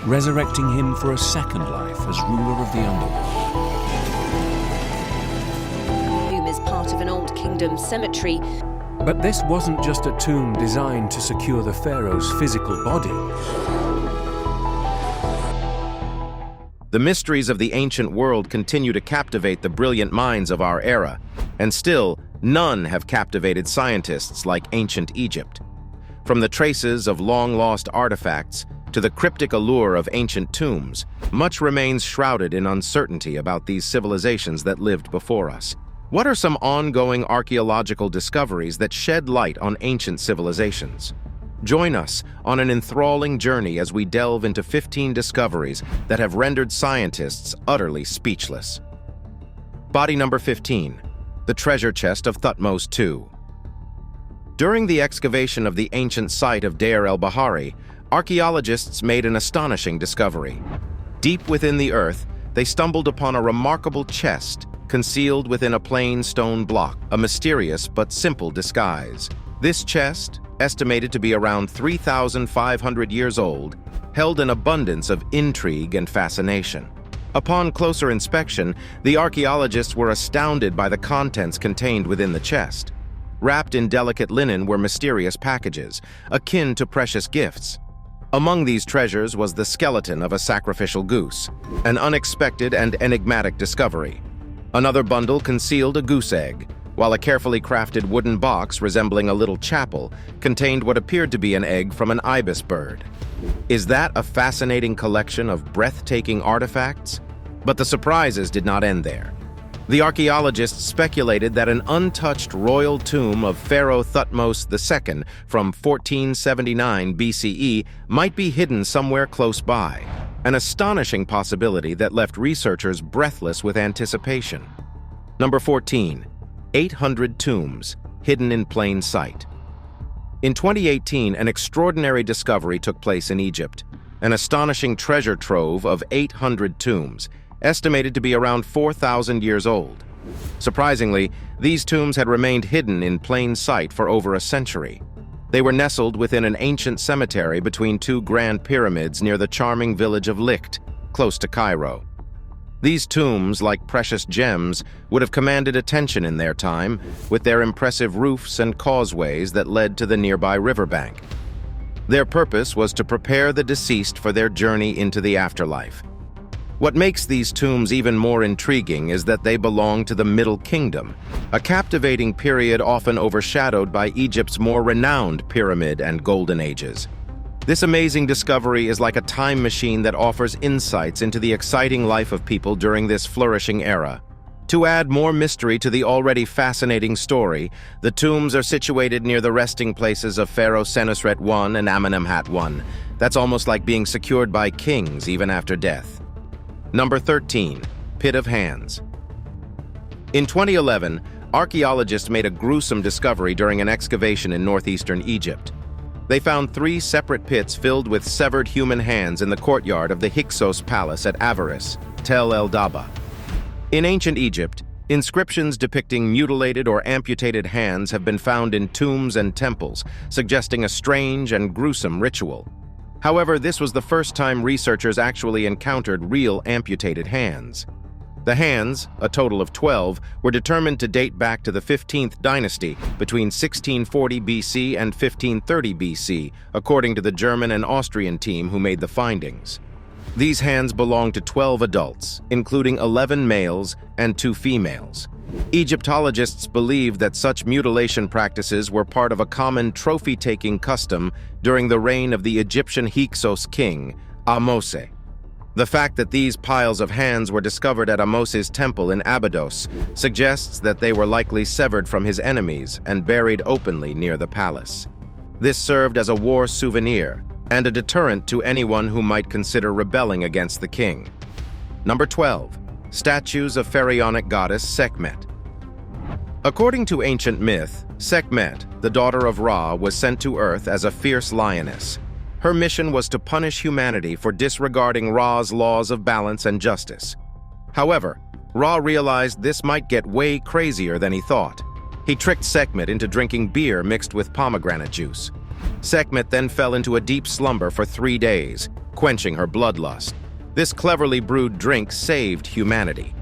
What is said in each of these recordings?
resurrecting him for a second life as ruler of the underworld. The tomb is part of an old kingdom cemetery. But this wasn't just a tomb designed to secure the pharaoh's physical body. The mysteries of the ancient world continue to captivate the brilliant minds of our era, and still, none have captivated scientists like ancient Egypt. From the traces of long-lost artifacts to the cryptic allure of ancient tombs, much remains shrouded in uncertainty about these civilizations that lived before us. What are some ongoing archaeological discoveries that shed light on ancient civilizations? Join us on an enthralling journey as we delve into 15 discoveries that have rendered scientists utterly speechless. Body number 15, the treasure chest of Thutmose II. During the excavation of the ancient site of Deir el-Bahari, archaeologists made an astonishing discovery. Deep within the earth, they stumbled upon a remarkable chest concealed within a plain stone block, a mysterious but simple disguise. This chest, estimated to be around 3,500 years old, held an abundance of intrigue and fascination. Upon closer inspection, the archaeologists were astounded by the contents contained within the chest. Wrapped in delicate linen were mysterious packages, akin to precious gifts. Among these treasures was the skeleton of a sacrificial goose, an unexpected and enigmatic discovery. Another bundle concealed a goose egg, while a carefully crafted wooden box resembling a little chapel contained what appeared to be an egg from an ibis bird. Is that a fascinating collection of breathtaking artifacts? But the surprises did not end there. The archaeologists speculated that an untouched royal tomb of Pharaoh Thutmose II from 1479 BCE might be hidden somewhere close by, an astonishing possibility that left researchers breathless with anticipation. Number 14. 800 tombs, hidden in plain sight. In 2018, an extraordinary discovery took place in Egypt, an astonishing treasure trove of 800 tombs, estimated to be around 4,000 years old. Surprisingly, these tombs had remained hidden in plain sight for over a century. They were nestled within an ancient cemetery between two grand pyramids near the charming village of Licht, close to Cairo. These tombs, like precious gems, would have commanded attention in their time, with their impressive roofs and causeways that led to the nearby riverbank. Their purpose was to prepare the deceased for their journey into the afterlife. What makes these tombs even more intriguing is that they belong to the Middle Kingdom, a captivating period often overshadowed by Egypt's more renowned Pyramid and Golden Ages. This amazing discovery is like a time machine that offers insights into the exciting life of people during this flourishing era. To add more mystery to the already fascinating story, the tombs are situated near the resting places of Pharaoh Senusret I and Amenemhat I. That's almost like being secured by kings even after death. Number 13. Pit of Hands. In 2011, archaeologists made a gruesome discovery during an excavation in northeastern Egypt. They found 3 separate pits filled with severed human hands in the courtyard of the Hyksos Palace at Avaris, Tel el-Daba. In ancient Egypt, inscriptions depicting mutilated or amputated hands have been found in tombs and temples, suggesting a strange and gruesome ritual. However, this was the first time researchers actually encountered real amputated hands. The hands, a total of 12, were determined to date back to the 15th dynasty between 1640 BC and 1530 BC, according to the German and Austrian team who made the findings. These hands belonged to 12 adults, including 11 males and 2 females. Egyptologists believe that such mutilation practices were part of a common trophy-taking custom during the reign of the Egyptian Hyksos king, Ahmose. The fact that these piles of hands were discovered at Ahmose's temple in Abydos suggests that they were likely severed from his enemies and buried openly near the palace. This served as a war souvenir and a deterrent to anyone who might consider rebelling against the king. Number 12. Statues of pharaonic goddess Sekhmet. According to ancient myth, Sekhmet, the daughter of Ra, was sent to Earth as a fierce lioness. Her mission was to punish humanity for disregarding Ra's laws of balance and justice. However, Ra realized this might get way crazier than he thought. He tricked Sekhmet into drinking beer mixed with pomegranate juice. Sekhmet then fell into a deep slumber for 3 days, quenching her bloodlust. This cleverly brewed drink saved humanity.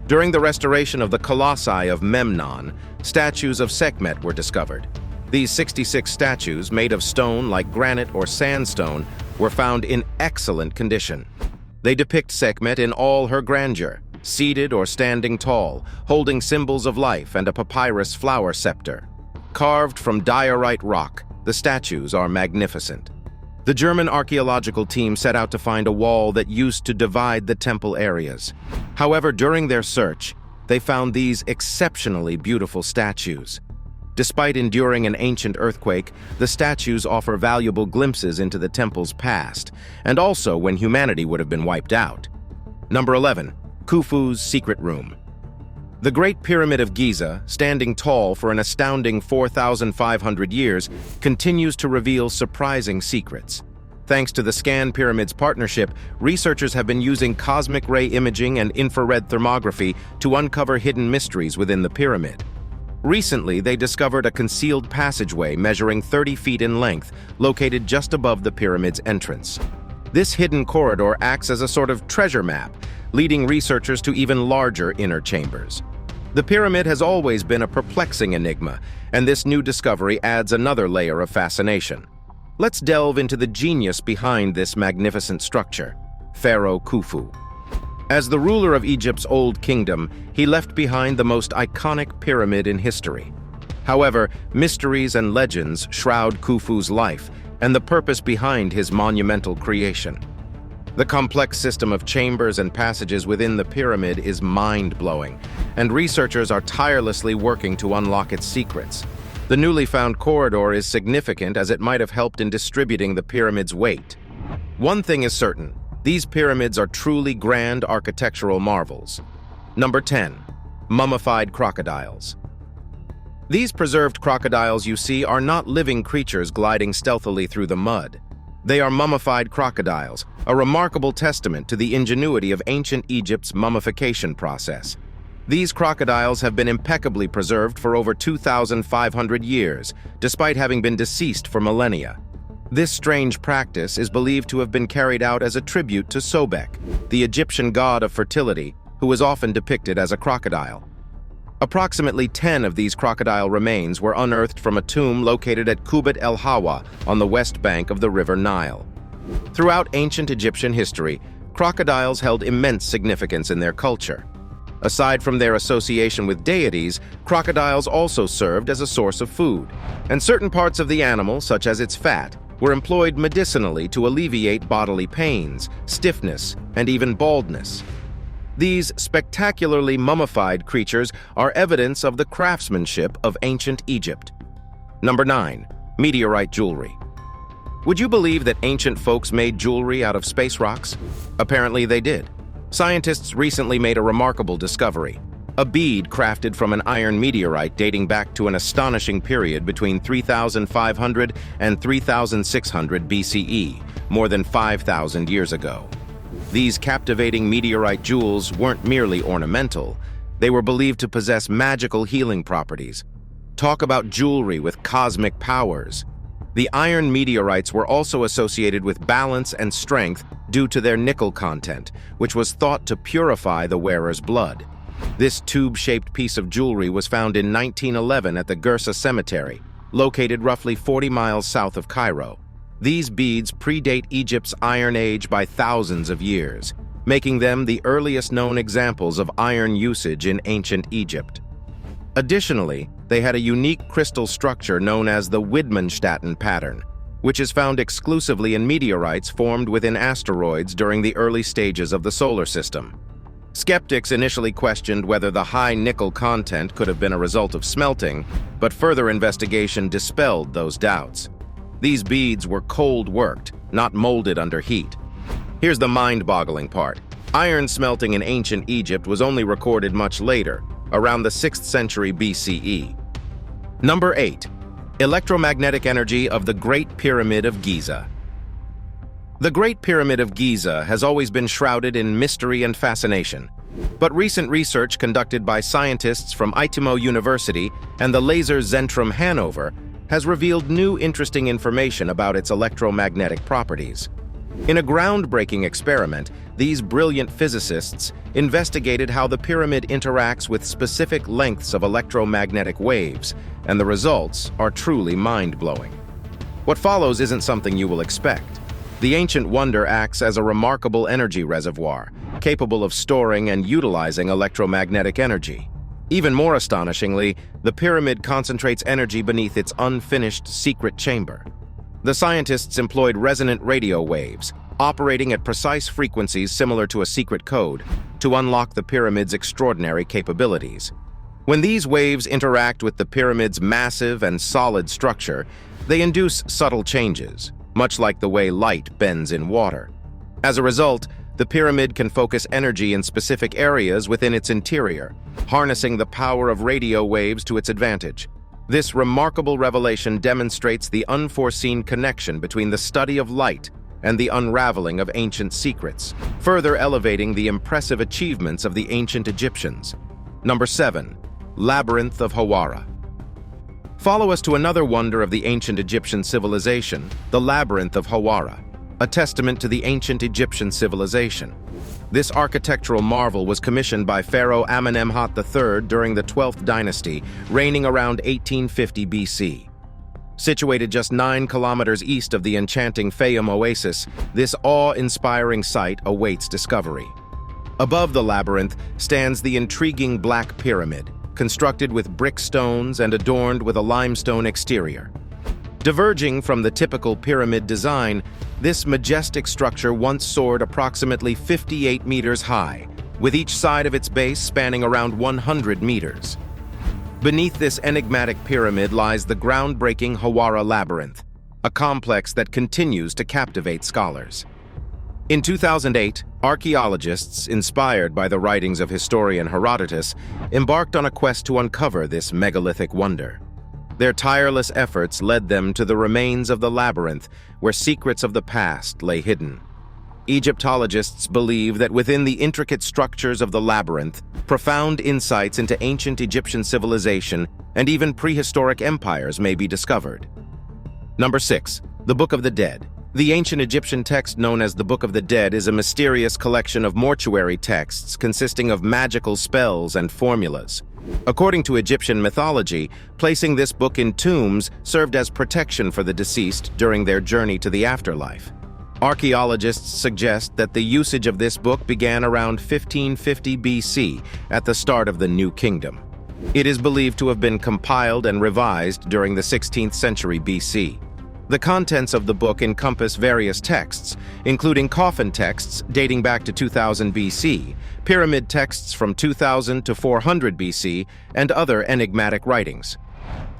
During the restoration of the Colossi of Memnon, statues of Sekhmet were discovered. These 66 statues, made of stone like granite or sandstone, were found in excellent condition. They depict Sekhmet in all her grandeur, seated or standing tall, holding symbols of life and a papyrus flower scepter. Carved from diorite rock, the statues are magnificent. The German archaeological team set out to find a wall that used to divide the temple areas. However, during their search, they found these exceptionally beautiful statues. Despite enduring an ancient earthquake, the statues offer valuable glimpses into the temple's past, and also when humanity would have been wiped out. Number 11. Khufu's Secret Room. The Great Pyramid of Giza, standing tall for an astounding 4,500 years, continues to reveal surprising secrets. Thanks to the Scan Pyramids partnership, researchers have been using cosmic ray imaging and infrared thermography to uncover hidden mysteries within the pyramid. Recently, they discovered a concealed passageway measuring 30 feet in length, located just above the pyramid's entrance. This hidden corridor acts as a sort of treasure map, leading researchers to even larger inner chambers. The pyramid has always been a perplexing enigma, and this new discovery adds another layer of fascination. Let's delve into the genius behind this magnificent structure, Pharaoh Khufu. As the ruler of Egypt's Old Kingdom, he left behind the most iconic pyramid in history. However, mysteries and legends shroud Khufu's life and the purpose behind his monumental creation. The complex system of chambers and passages within the pyramid is mind-blowing, and researchers are tirelessly working to unlock its secrets. The newly found corridor is significant as it might have helped in distributing the pyramid's weight. One thing is certain, these pyramids are truly grand architectural marvels. Number 10. Mummified Crocodiles. These preserved crocodiles you see are not living creatures gliding stealthily through the mud. They are mummified crocodiles, a remarkable testament to the ingenuity of ancient Egypt's mummification process. These crocodiles have been impeccably preserved for over 2,500 years, despite having been deceased for millennia. This strange practice is believed to have been carried out as a tribute to Sobek, the Egyptian god of fertility, who is often depicted as a crocodile. Approximately 10 of these crocodile remains were unearthed from a tomb located at Kubet el-Hawa on the west bank of the River Nile. Throughout ancient Egyptian history, crocodiles held immense significance in their culture. Aside from their association with deities, crocodiles also served as a source of food, and certain parts of the animal, such as its fat, were employed medicinally to alleviate bodily pains, stiffness, and even baldness. These spectacularly mummified creatures are evidence of the craftsmanship of ancient Egypt. Number 9. Meteorite Jewelry. Would you believe that ancient folks made jewelry out of space rocks? Apparently they did. Scientists recently made a remarkable discovery: a bead crafted from an iron meteorite dating back to an astonishing period between 3,500 and 3,600 BCE, more than 5,000 years ago. These captivating meteorite jewels weren't merely ornamental, they were believed to possess magical healing properties. Talk about jewelry with cosmic powers. The iron meteorites were also associated with balance and strength due to their nickel content, which was thought to purify the wearer's blood. This tube-shaped piece of jewelry was found in 1911 at the Gersa Cemetery, located roughly 40 miles south of Cairo. These beads predate Egypt's Iron Age by thousands of years, making them the earliest known examples of iron usage in ancient Egypt. Additionally, they had a unique crystal structure known as the Widmanstätten pattern, which is found exclusively in meteorites formed within asteroids during the early stages of the solar system. Skeptics initially questioned whether the high nickel content could have been a result of smelting, but further investigation dispelled those doubts. These beads were cold-worked, not molded under heat. Here's the mind-boggling part. Iron smelting in ancient Egypt was only recorded much later, around the 6th century BCE. Number 8. Electromagnetic energy of the Great Pyramid of Giza. The Great Pyramid of Giza has always been shrouded in mystery and fascination, but recent research conducted by scientists from Itimo University and the Laser Zentrum Hanover has revealed new interesting information about its electromagnetic properties. In a groundbreaking experiment, these brilliant physicists investigated how the pyramid interacts with specific lengths of electromagnetic waves, and the results are truly mind-blowing. What follows isn't something you will expect. The ancient wonder acts as a remarkable energy reservoir, capable of storing and utilizing electromagnetic energy. Even more astonishingly, the pyramid concentrates energy beneath its unfinished secret chamber. The scientists employed resonant radio waves, operating at precise frequencies similar to a secret code, to unlock the pyramid's extraordinary capabilities. When these waves interact with the pyramid's massive and solid structure, they induce subtle changes, much like the way light bends in water. As a result, the pyramid can focus energy in specific areas within its interior, harnessing the power of radio waves to its advantage. This remarkable revelation demonstrates the unforeseen connection between the study of light and the unraveling of ancient secrets, further elevating the impressive achievements of the ancient Egyptians. Number 7. Labyrinth of Hawara. Follow us to another wonder of the ancient Egyptian civilization, the Labyrinth of Hawara, a testament to the ancient Egyptian civilization. This architectural marvel was commissioned by Pharaoh Amenemhat III during the 12th dynasty, reigning around 1850 BC. Situated just 9 kilometers east of the enchanting Fayum oasis, this awe-inspiring site awaits discovery. Above the labyrinth stands the intriguing Black Pyramid, constructed with brick stones and adorned with a limestone exterior. Diverging from the typical pyramid design, this majestic structure once soared approximately 58 meters high, with each side of its base spanning around 100 meters. Beneath this enigmatic pyramid lies the groundbreaking Hawara Labyrinth, a complex that continues to captivate scholars. In 2008, archaeologists, inspired by the writings of historian Herodotus, embarked on a quest to uncover this megalithic wonder. Their tireless efforts led them to the remains of the labyrinth, where secrets of the past lay hidden. Egyptologists believe that within the intricate structures of the labyrinth, profound insights into ancient Egyptian civilization and even prehistoric empires may be discovered. Number 6. The Book of the Dead. The ancient Egyptian text known as the Book of the Dead is a mysterious collection of mortuary texts consisting of magical spells and formulas. According to Egyptian mythology, placing this book in tombs served as protection for the deceased during their journey to the afterlife. Archaeologists suggest that the usage of this book began around 1550 BC, at the start of the New Kingdom. It is believed to have been compiled and revised during the 16th century BC. The contents of the book encompass various texts, including coffin texts dating back to 2000 BC, pyramid texts from 2000 to 400 BC, and other enigmatic writings.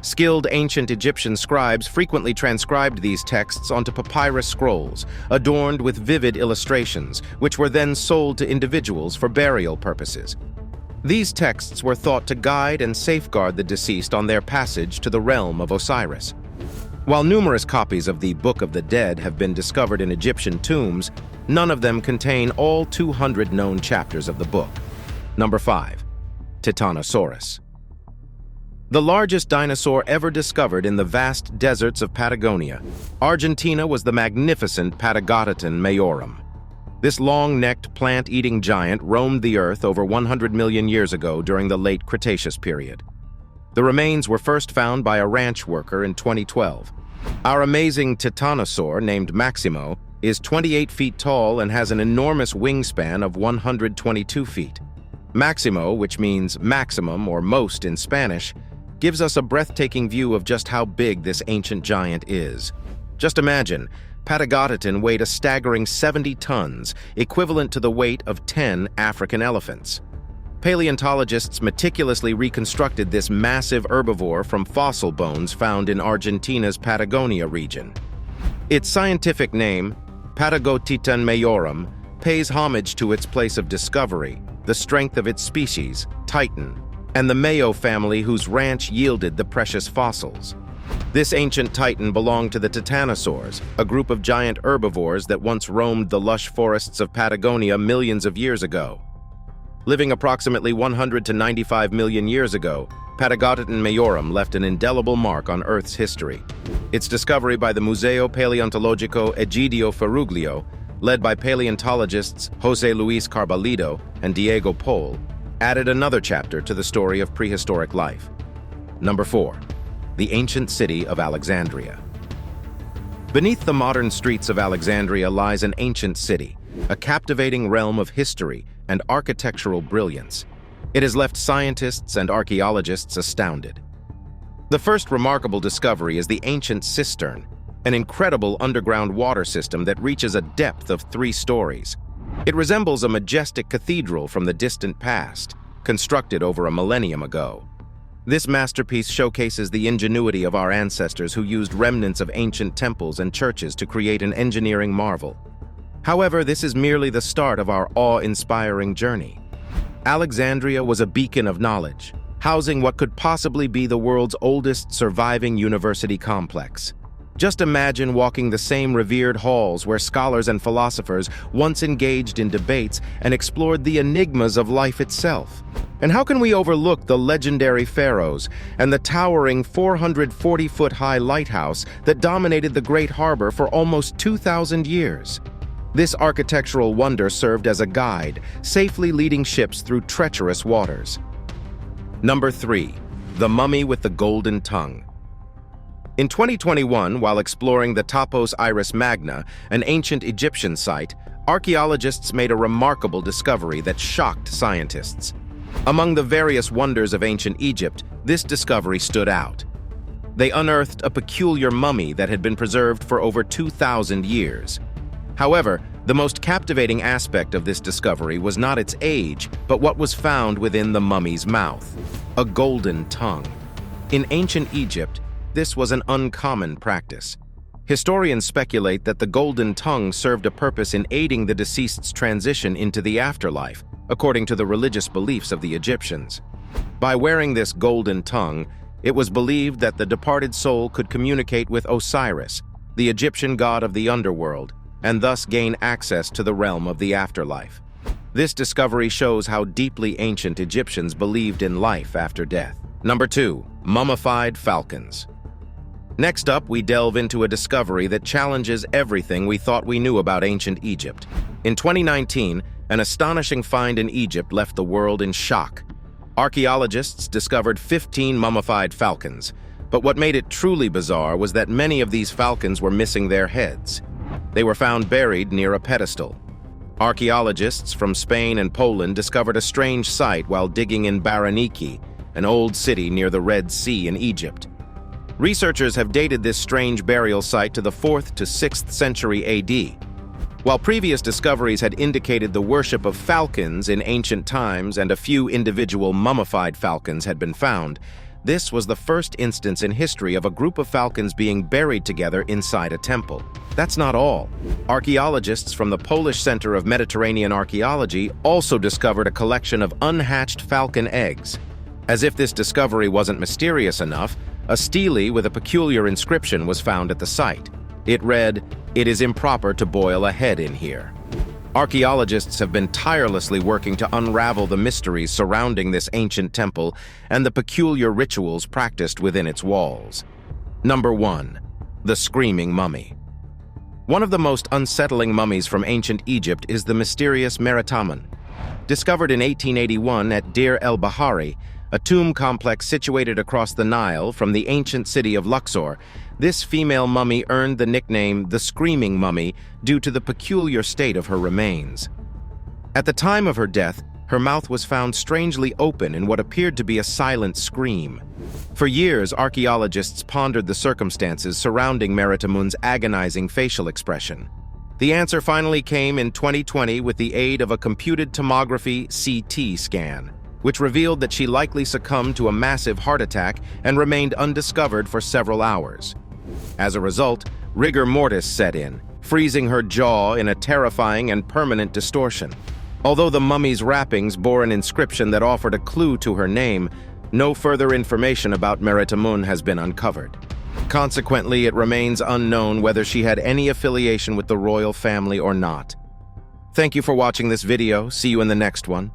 Skilled ancient Egyptian scribes frequently transcribed these texts onto papyrus scrolls, adorned with vivid illustrations, which were then sold to individuals for burial purposes. These texts were thought to guide and safeguard the deceased on their passage to the realm of Osiris. While numerous copies of the Book of the Dead have been discovered in Egyptian tombs, none of them contain all 200 known chapters of the book. Number 5. Titanosaurus. The largest dinosaur ever discovered in the vast deserts of Patagonia, Argentina, was the magnificent Patagotitan majorum. This long-necked plant-eating giant roamed the Earth over 100 million years ago during the late Cretaceous period. The remains were first found by a ranch worker in 2012. Our amazing titanosaur, named Maximo, is 28 feet tall and has an enormous wingspan of 122 feet. Maximo, which means maximum or most in Spanish, gives us a breathtaking view of just how big this ancient giant is. Just imagine, Patagotitan weighed a staggering 70 tons, equivalent to the weight of 10 African elephants. Paleontologists meticulously reconstructed this massive herbivore from fossil bones found in Argentina's Patagonia region. Its scientific name, Patagotitan majorum, pays homage to its place of discovery, the strength of its species, Titan, and the Mayo family whose ranch yielded the precious fossils. This ancient titan belonged to the titanosaurs, a group of giant herbivores that once roamed the lush forests of Patagonia millions of years ago. Living approximately 100 to 95 million years ago, Patagotitan Majorum left an indelible mark on Earth's history. Its discovery by the Museo Paleontologico Egidio Ferruglio, led by paleontologists José Luis Carbalido and Diego Pol, added another chapter to the story of prehistoric life. Number 4. The ancient city of Alexandria. Beneath the modern streets of Alexandria lies an ancient city, a captivating realm of history and architectural brilliance. It has left scientists and archaeologists astounded. The first remarkable discovery is the ancient cistern, an incredible underground water system that reaches a depth of 3 stories. It resembles a majestic cathedral from the distant past, constructed over a millennium ago. This masterpiece showcases the ingenuity of our ancestors who used remnants of ancient temples and churches to create an engineering marvel. However, this is merely the start of our awe-inspiring journey. Alexandria was a beacon of knowledge, housing what could possibly be the world's oldest surviving university complex. Just imagine walking the same revered halls where scholars and philosophers once engaged in debates and explored the enigmas of life itself. And how can we overlook the legendary pharaohs and the towering 440-foot-high lighthouse that dominated the Great Harbor for almost 2,000 years? This architectural wonder served as a guide, safely leading ships through treacherous waters. Number 3. The Mummy with the Golden Tongue. In 2021, while exploring the Topos Iris Magna, an ancient Egyptian site, archaeologists made a remarkable discovery that shocked scientists. Among the various wonders of ancient Egypt, this discovery stood out. They unearthed a peculiar mummy that had been preserved for over 2,000 years. However, the most captivating aspect of this discovery was not its age, but what was found within the mummy's mouth: a golden tongue. In ancient Egypt, this was an uncommon practice. Historians speculate that the golden tongue served a purpose in aiding the deceased's transition into the afterlife, according to the religious beliefs of the Egyptians. By wearing this golden tongue, it was believed that the departed soul could communicate with Osiris, the Egyptian god of the underworld, and thus gain access to the realm of the afterlife. This discovery shows how deeply ancient Egyptians believed in life after death. Number 2. Mummified Falcons. Next up, we delve into a discovery that challenges everything we thought we knew about ancient Egypt. In 2019, an astonishing find in Egypt left the world in shock. Archaeologists discovered 15 mummified falcons, but what made it truly bizarre was that many of these falcons were missing their heads. They were found buried near a pedestal. Archaeologists from Spain and Poland discovered a strange sight while digging in Baraniki, an old city near the Red Sea in Egypt. Researchers have dated this strange burial site to the 4th to 6th century AD. While previous discoveries had indicated the worship of falcons in ancient times and a few individual mummified falcons had been found, this was the first instance in history of a group of falcons being buried together inside a temple. That's not all. Archaeologists from the Polish Center of Mediterranean Archaeology also discovered a collection of unhatched falcon eggs. As if this discovery wasn't mysterious enough, a stele with a peculiar inscription was found at the site. It read, "It is improper to boil a head in here." Archaeologists have been tirelessly working to unravel the mysteries surrounding this ancient temple and the peculiar rituals practiced within its walls. Number 1. The Screaming Mummy. One of the most unsettling mummies from ancient Egypt is the mysterious Meritamun. Discovered in 1881 at Deir el-Bahari, a tomb complex situated across the Nile from the ancient city of Luxor, this female mummy earned the nickname the Screaming Mummy due to the peculiar state of her remains. At the time of her death, her mouth was found strangely open in what appeared to be a silent scream. For years, archaeologists pondered the circumstances surrounding Meritamun's agonizing facial expression. The answer finally came in 2020 with the aid of a computed tomography CT scan, which revealed that she likely succumbed to a massive heart attack and remained undiscovered for several hours. As a result, rigor mortis set in, freezing her jaw in a terrifying and permanent distortion. Although the mummy's wrappings bore an inscription that offered a clue to her name, no further information about Meritamun has been uncovered. Consequently, it remains unknown whether she had any affiliation with the royal family or not. Thank you for watching this video. See you in the next one.